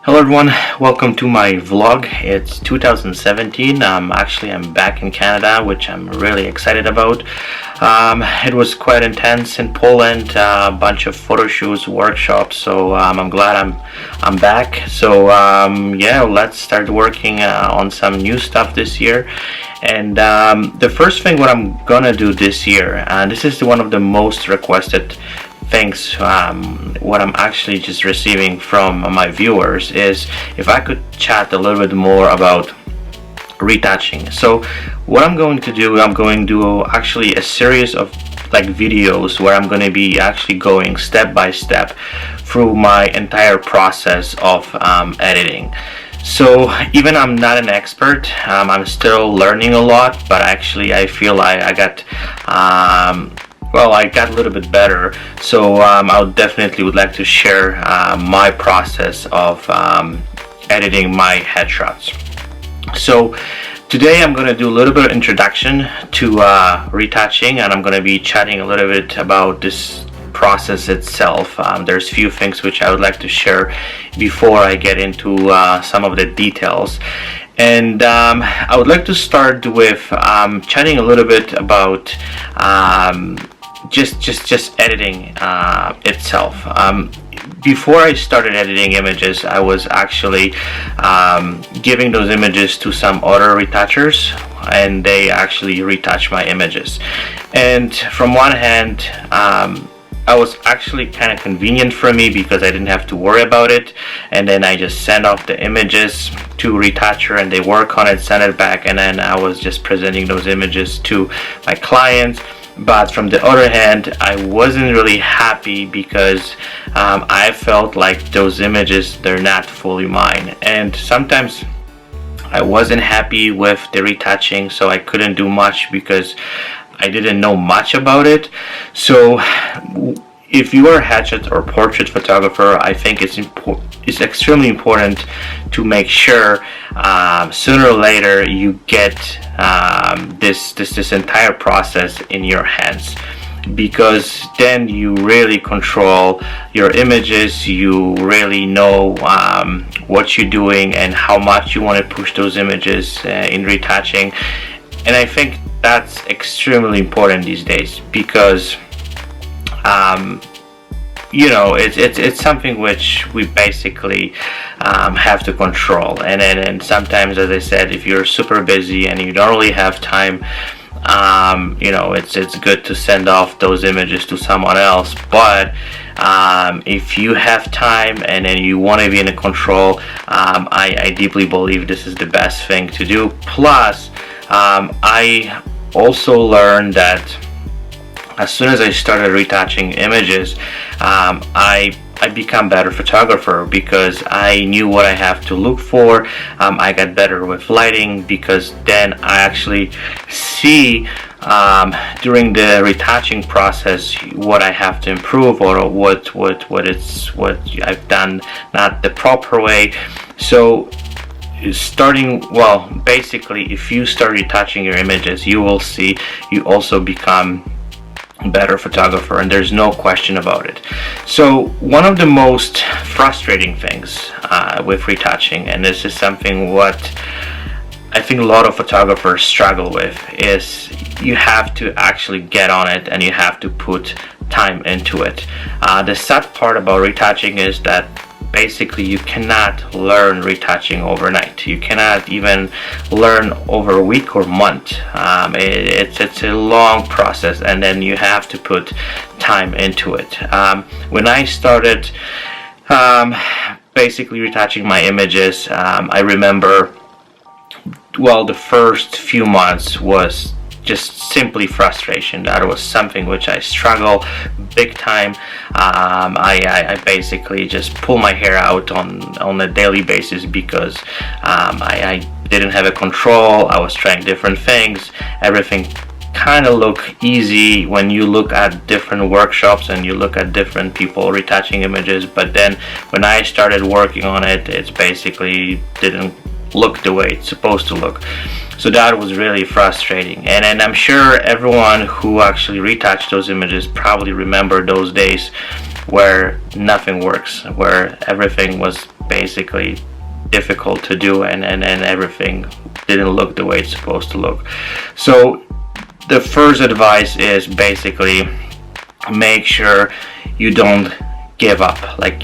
Hello everyone, welcome to my vlog. It's 2017. I'm back in Canada, which I'm really excited about. It was quite intense in Poland, a bunch of photo shoots, workshops, so I'm glad I'm back. So yeah, let's start working on some new stuff this year. And the first thing what I'm gonna do this year, and this is one of the most requested things, what I'm actually just receiving from my viewers, is if I could chat a little bit more about retouching. So what I'm going to do, I'm going to do actually a series of like videos where I'm going to be actually going step by step through my entire process of editing. So even I'm not an expert, I'm still learning a lot, but actually I feel I got I got a little bit better. So I definitely would like to share my process of editing my headshots. So today I'm going to do a little bit of introduction to retouching, and I'm going to be chatting a little bit about this process itself. There's few things which I would like to share before I get into some of the details. And I would like to start with chatting a little bit about just editing itself. Before I started editing images, I was actually giving those images to some other retouchers, and they actually retouch my images. And from one hand, I was actually kind of convenient for me because I didn't have to worry about it, and then I just send off the images to retoucher and they work on it, send it back, and then I was just presenting those images to my clients. But from the other hand, I wasn't really happy because I felt like those images, they're not fully mine, and sometimes I wasn't happy with the retouching, so I couldn't do much because I didn't know much about it. So if you are a headshot or portrait photographer, I think it's extremely important to make sure sooner or later you get this entire process in your hands, because then you really control your images, you really know what you're doing and how much you want to push those images in retouching. And I think that's extremely important these days, because you know, it's something which we basically have to control. And sometimes, as I said, if you're super busy and you don't really have time, you know, it's good to send off those images to someone else. But if you have time and then you want to be in control, I deeply believe this is the best thing to do. Plus, I also learned that as soon as I started retouching images, I become better photographer because I knew what I have to look for. I got better with lighting because then I actually see during the retouching process what I have to improve, or what I've done not the proper way. So basically, if you start retouching your images, you will see you also become better photographer, and there's no question about it. So one of the most frustrating things with retouching, and this is something what I think a lot of photographers struggle with, is you have to actually get on it and you have to put time into it. The sad part about retouching is that basically you cannot learn retouching overnight. You cannot even learn over a week or month. It's a long process, and then you have to put time into it. When I started basically retouching my images, I remember, the first few months was just simply frustration. That was something which I struggle big time. I basically just pull my hair out on a daily basis because I didn't have a control. I was trying different things. Everything kind of look easy when you look at different workshops and you look at different people retouching images, but then when I started working on it, it's basically didn't look the way it's supposed to look. So that was really frustrating, and I'm sure everyone who actually retouched those images probably remember those days where nothing works, where everything was basically difficult to do, and everything didn't look the way it's supposed to look. So the first advice is basically make sure you don't give up. Like,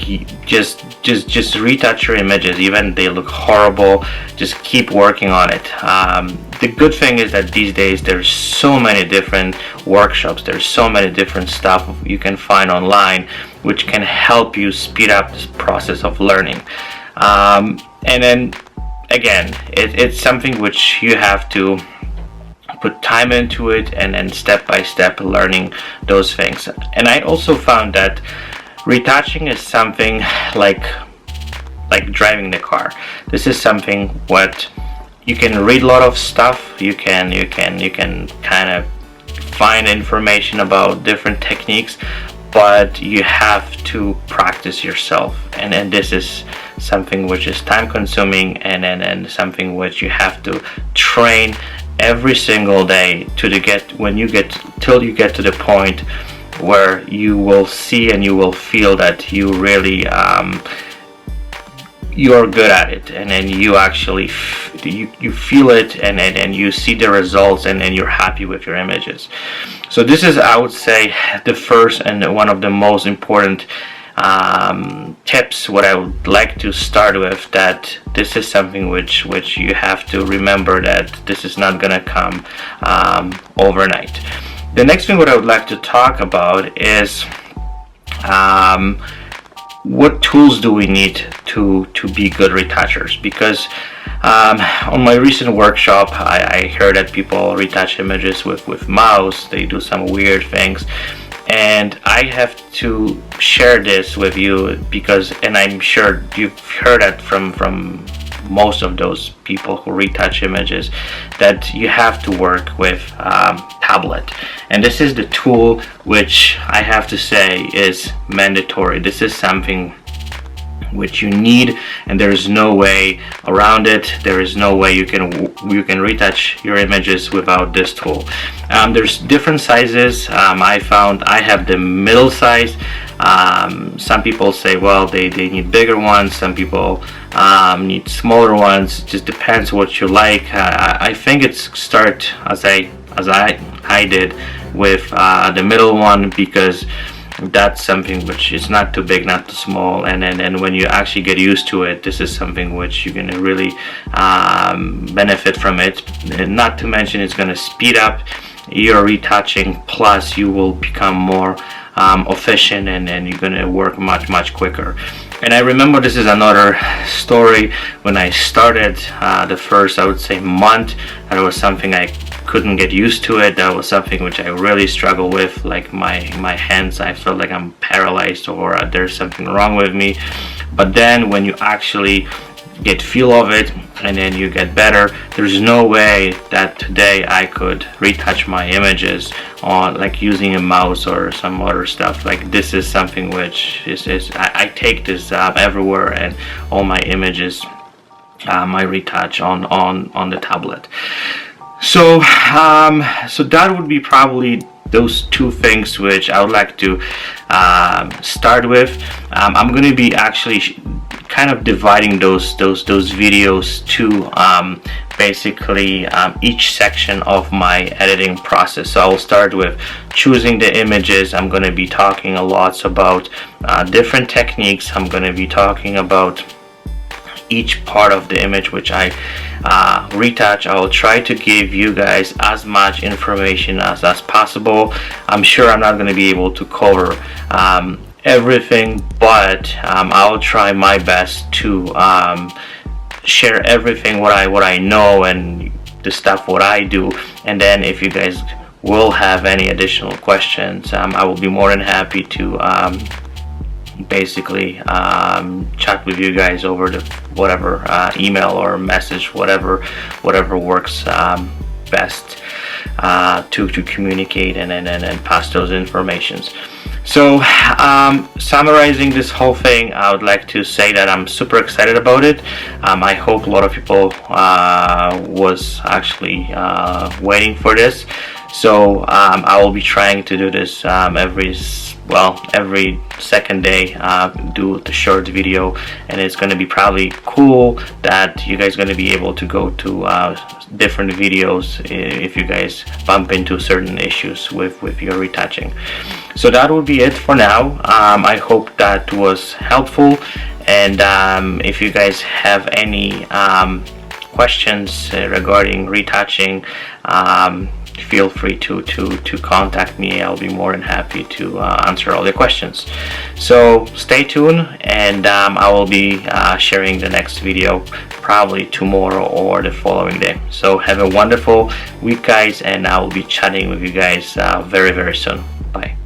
just retouch your images, even they look horrible. Just keep working on it. The good thing is that these days there's so many different workshops, there's so many different stuff you can find online which can help you speed up this process of learning. And then again, it's something which you have to put time into it, and then step by step learning those things. And I also found that retouching is something like driving the car. This is something what you can read a lot of stuff, you can kind of find information about different techniques, but you have to practice yourself, and this is something which is time consuming, and something which you have to train every single day till you get to the point where you will see and you will feel that you really you're good at it, and then you actually you feel it, and you see the results, and then you're happy with your images. So this is, I would say, the first and one of the most important tips what I would like to start with, that this is something which you have to remember, that this is not gonna come overnight. The next thing what I would like to talk about is what tools do we need to be good retouchers? Because on my recent workshop, I heard that people retouch images with mouse. They do some weird things, and I have to share this with you because, and I'm sure you've heard that from most of those people who retouch images, that you have to work with tablet. And this is the tool which I have to say is mandatory. This is something which you need, and there is no way around it. There is no way you can retouch your images without this tool. There's different sizes. I found I have the middle size. Some people say, well, they need bigger ones. Some people need smaller ones. It just depends what you like. I think it's start as I did with the middle one, because that's something which is not too big, not too small, and then when you actually get used to it, this is something which you're going to really benefit from it. And not to mention, it's going to speed up your retouching, plus you will become more efficient, and you're going to work much quicker. And I remember, this is another story, when I started the first, I would say, month, that was something I couldn't get used to it. That was something which I really struggle with, like my hands, I felt like I'm paralyzed, or there's something wrong with me. But then when you actually get feel of it, and then you get better, there's no way that today I could retouch my images on like using a mouse or some other stuff. Like, this is something which is I take this everywhere, and all my images I retouch on the tablet. So so that would be probably those two things which I would like to start with. I'm going to be actually kind of dividing those videos to basically each section of my editing process. So I will start with choosing the images. I'm going to be talking a lot about different techniques. I'm going to be talking about each part of the image which I retouch. I will try to give you guys as much information as possible. I'm sure I'm not going to be able to cover everything, but I'll try my best to share everything what I know, and the stuff what I do. And then if you guys will have any additional questions, I will be more than happy to basically chat with you guys over the whatever email or message, whatever works best to communicate and pass those informations. So summarizing this whole thing, I would like to say that I'm super excited about it. I hope a lot of people was actually waiting for this. So I will be trying to do this every second day, do the short video, and it's going to be probably cool that you guys are going to be able to go to different videos if you guys bump into certain issues with your retouching. So that would be it for now. I hope that was helpful, and if you guys have any questions regarding retouching, feel free to contact me. I'll be more than happy to answer all your questions. So stay tuned, and I will be sharing the next video probably tomorrow or the following day. So have a wonderful week, guys, and I will be chatting with you guys very soon. Bye.